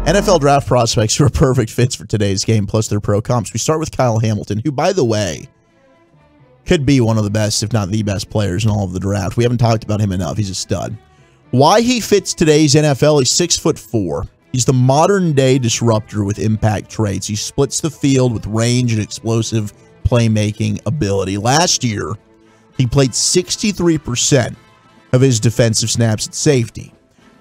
NFL draft prospects who are perfect fits for today's game, plus their pro comps. We start with Kyle Hamilton, who, by the way, could be one of the best, if not the best players in all of the draft. We haven't talked about him enough. He's a stud. Why he fits today's NFL, he's 6'4". He's the modern-day disruptor with impact traits. He splits the field with range and explosive playmaking ability. Last year, he played 63% of his defensive snaps at safety,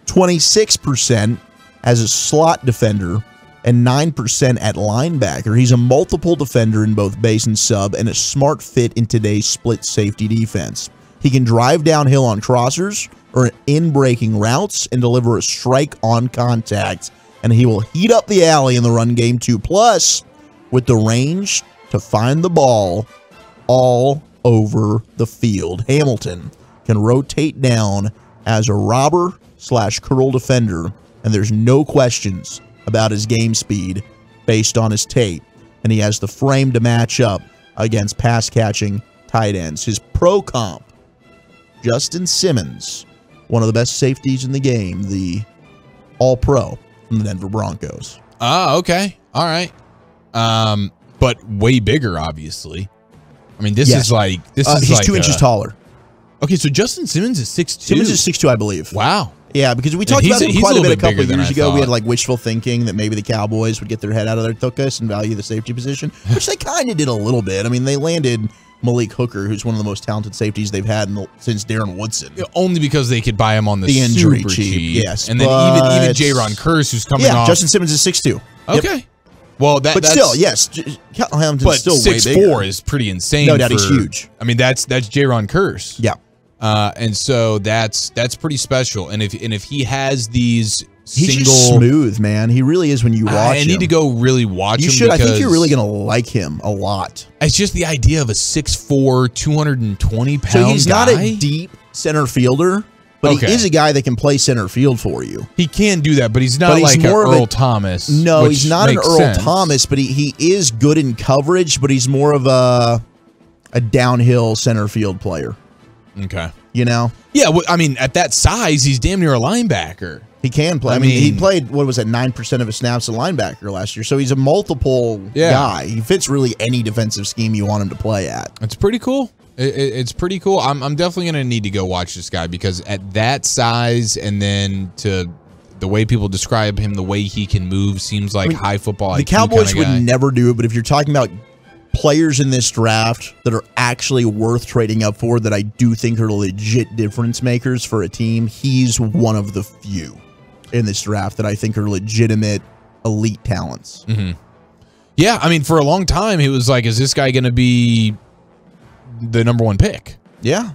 26% as a slot defender, and 9% at linebacker. He's a multiple defender in both base and sub, and a smart fit in today's split safety defense. He can drive downhill on crossers or in breaking routes and deliver a strike on contact, and he will heat up the alley in the run game too. Plus, with the range to find the ball all over the field, Hamilton can rotate down as a robber / curl defender, and there's no questions about his game speed based on his tape, and he has the frame to match up against pass-catching tight ends. His pro comp, Justin Simmons, one of the best safeties in the game, the All-Pro from the Denver Broncos. Ah, okay. All right. But way bigger, obviously. I mean, this is like... He's like 2 inches taller. Okay, so Justin Simmons is 6'2". Simmons is 6'2", I believe. Wow. Yeah, because we talked about him quite a bit a couple of years ago. We had like wishful thinking that maybe the Cowboys would get their head out of their tuchus and value the safety position, which they kind of did a little bit. I mean, they landed Malik Hooker, who's one of the most talented safeties they've had since Darren Woodson. Only because they could buy him on the injury super cheap. Yes, and then even Jaron Kearse, who's coming off. Justin Simmons is 6'2". Okay. Yep. Well, that's still, yes, Hamilton's still way bigger. 6'4" is pretty insane. No doubt, he's huge. I mean, that's Jaron Kearse. Yeah. And so that's pretty special. And if he has these he's just smooth, man. He really is when you watch him. I need to go really watch him. You should. I think you're really gonna like him a lot. It's just the idea of a 6'4", 220-pound guy. So he's not a deep center fielder, but he is a guy that can play center field for you. He can do that, but he's not like an Earl Thomas. No, he's not an Earl Thomas, but he is good in coverage, but he's more of a downhill center field player. Okay. You know? Yeah, well, I mean, at that size, he's damn near a linebacker. He can play. I mean, he played, what was that, 9% of his snaps at linebacker last year. So he's a multiple guy. He fits really any defensive scheme you want him to play at. It's pretty cool. It's pretty cool. I'm definitely going to need to go watch this guy because at that size and then to the way people describe him, the way he can move seems like high football IQ. The Cowboys would never do it, but if you're talking about players in this draft that are actually worth trading up for that I do think are legit difference makers for a team, he's one of the few in this draft that I think are legitimate elite talents. Mm-hmm. Yeah, I mean, for a long time, he was like, is this guy going to be the #1 pick? Yeah.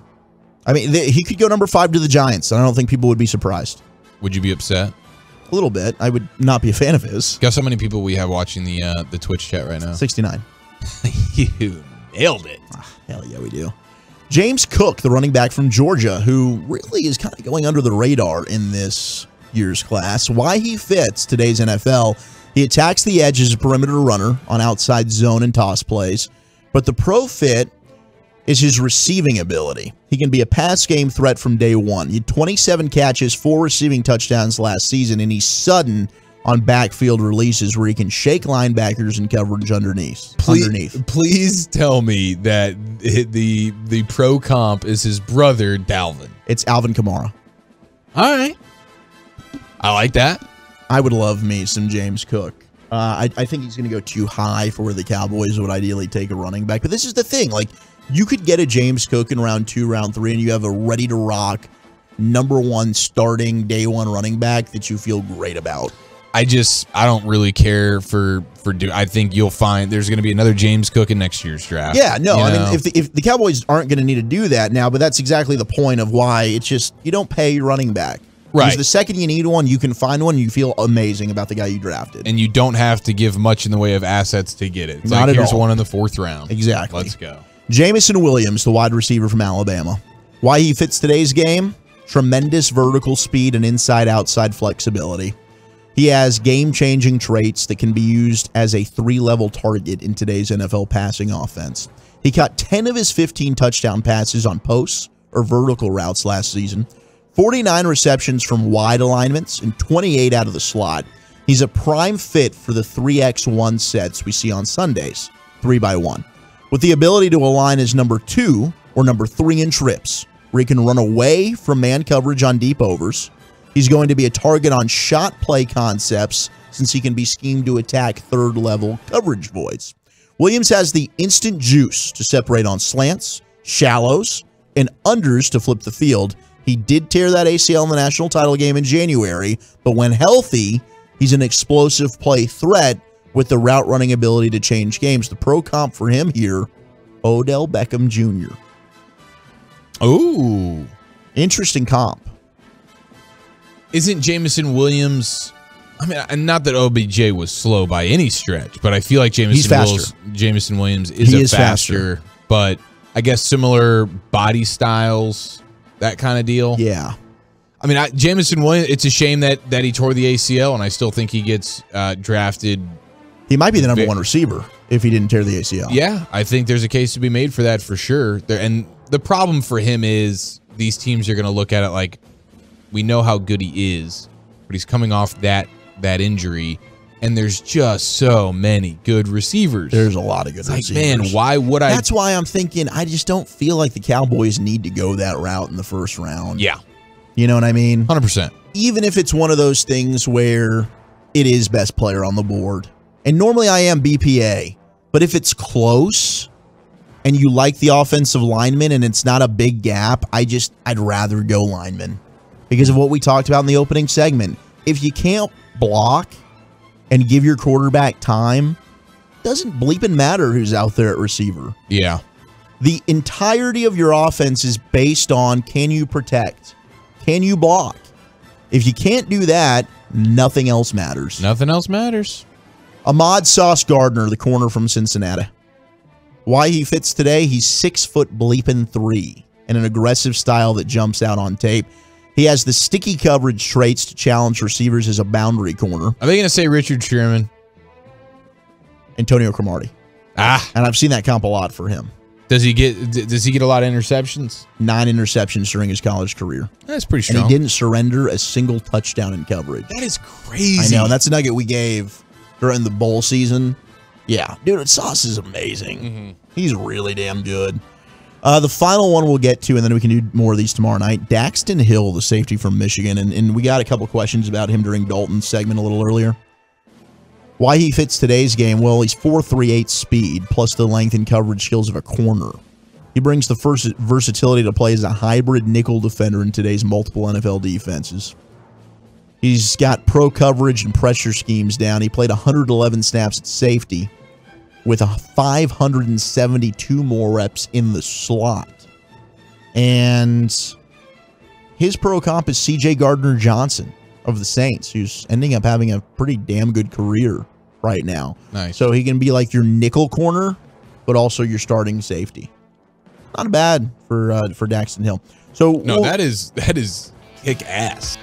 I mean, he could go number 5 to the Giants, and I don't think people would be surprised. Would you be upset? A little bit. I would not be a fan of his. Guess how many people we have watching the Twitch chat right now? 69. You nailed it. Hell yeah, we do. James Cook, the running back from Georgia, who really is kind of going under the radar in this year's class. Why he fits today's NFL, he attacks the edge as a perimeter runner on outside zone and toss plays, but the pro fit is his receiving ability. He can be a pass game threat from day one. He had 27 catches, 4 receiving touchdowns last season, and he's sudden on backfield releases where he can shake linebackers and coverage underneath. Please tell me that the pro comp is his brother, Dalvin. It's Alvin Kamara. All right. I like that. I would love me some James Cook. I think he's going to go too high for where the Cowboys would ideally take a running back. But this is the thing. Like, you could get a James Cook in round 2, round 3, and you have a ready-to-rock #1 starting day 1 running back that you feel great about. I don't really care for I think you'll find there's going to be another James Cook in next year's draft. Yeah, no, I mean, if the Cowboys aren't going to need to do that now, but that's exactly the point of why it's just you don't pay your running back. Right. Because the second you need one, you can find one and you feel amazing about the guy you drafted. And you don't have to give much in the way of assets to get it. It's Not like, at here's all. one in the 4th round. Exactly. Let's go. Jameson Williams, the wide receiver from Alabama. Why he fits today's game? Tremendous vertical speed and inside-outside flexibility. He has game-changing traits that can be used as a 3-level target in today's NFL passing offense. He caught 10 of his 15 touchdown passes on posts or vertical routes last season, 49 receptions from wide alignments, and 28 out of the slot. He's a prime fit for the 3x1 sets we see on Sundays, 3x1, with the ability to align as number 2 or number 3 in trips, where he can run away from man coverage on deep overs. He's going to be a target on shot play concepts since he can be schemed to attack third-level coverage voids. Williams has the instant juice to separate on slants, shallows, and unders to flip the field. He did tear that ACL in the national title game in January, but when healthy, he's an explosive play threat with the route running ability to change games. The pro comp for him here, Odell Beckham Jr. Ooh. Interesting comp. Isn't Jameson Williams... I mean, not that OBJ was slow by any stretch, but I feel like Jameson Williams is faster, but I guess similar body styles, that kind of deal. Yeah. I mean, Jameson Williams, it's a shame that he tore the ACL, and I still think he gets drafted. He might be the number 1 receiver if he didn't tear the ACL. Yeah, I think there's a case to be made for that for sure. And the problem for him is these teams are going to look at it like, we know how good he is, but he's coming off that injury, and there's just so many good receivers. There's a lot of good receivers. Man, why would I? That's why I'm thinking I just don't feel like the Cowboys need to go that route in the first round. Yeah. You know what I mean? 100%. Even if it's one of those things where it is best player on the board, and normally I am BPA, but if it's close and you like the offensive lineman and it's not a big gap, I'd rather go lineman because of what we talked about in the opening segment. If you can't block and give your quarterback time, doesn't bleeping matter who's out there at receiver. Yeah. The entirety of your offense is based on, can you protect? Can you block? If you can't do that, nothing else matters. Nothing else matters. Ahmad Sauce Gardner, the corner from Cincinnati. Why he fits today, he's 6'3" in an aggressive style that jumps out on tape. He has the sticky coverage traits to challenge receivers as a boundary corner. Are they going to say Richard Sherman? Antonio Cromartie. And I've seen that comp a lot for him. Does he get a lot of interceptions? 9 interceptions during his college career. That's pretty strong. And he didn't surrender a single touchdown in coverage. That is crazy. I know. That's a nugget we gave during the bowl season. Yeah. Dude, Sauce is amazing. Mm-hmm. He's really damn good. The final one we'll get to, and then we can do more of these tomorrow night. Daxton Hill, the safety from Michigan, and we got a couple questions about him during Dalton's segment a little earlier. Why he fits today's game? Well, he's 4.38 speed, plus the length and coverage skills of a corner. He brings the first versatility to play as a hybrid nickel defender in today's multiple NFL defenses. He's got pro coverage and pressure schemes down. He played 111 snaps at safety, with 572 more reps in the slot. And his pro comp is C.J. Gardner-Johnson of the Saints, who's ending up having a pretty damn good career right now. Nice. So he can be like your nickel corner, but also your starting safety. Not bad for Daxton Hill. So no, that is kick ass.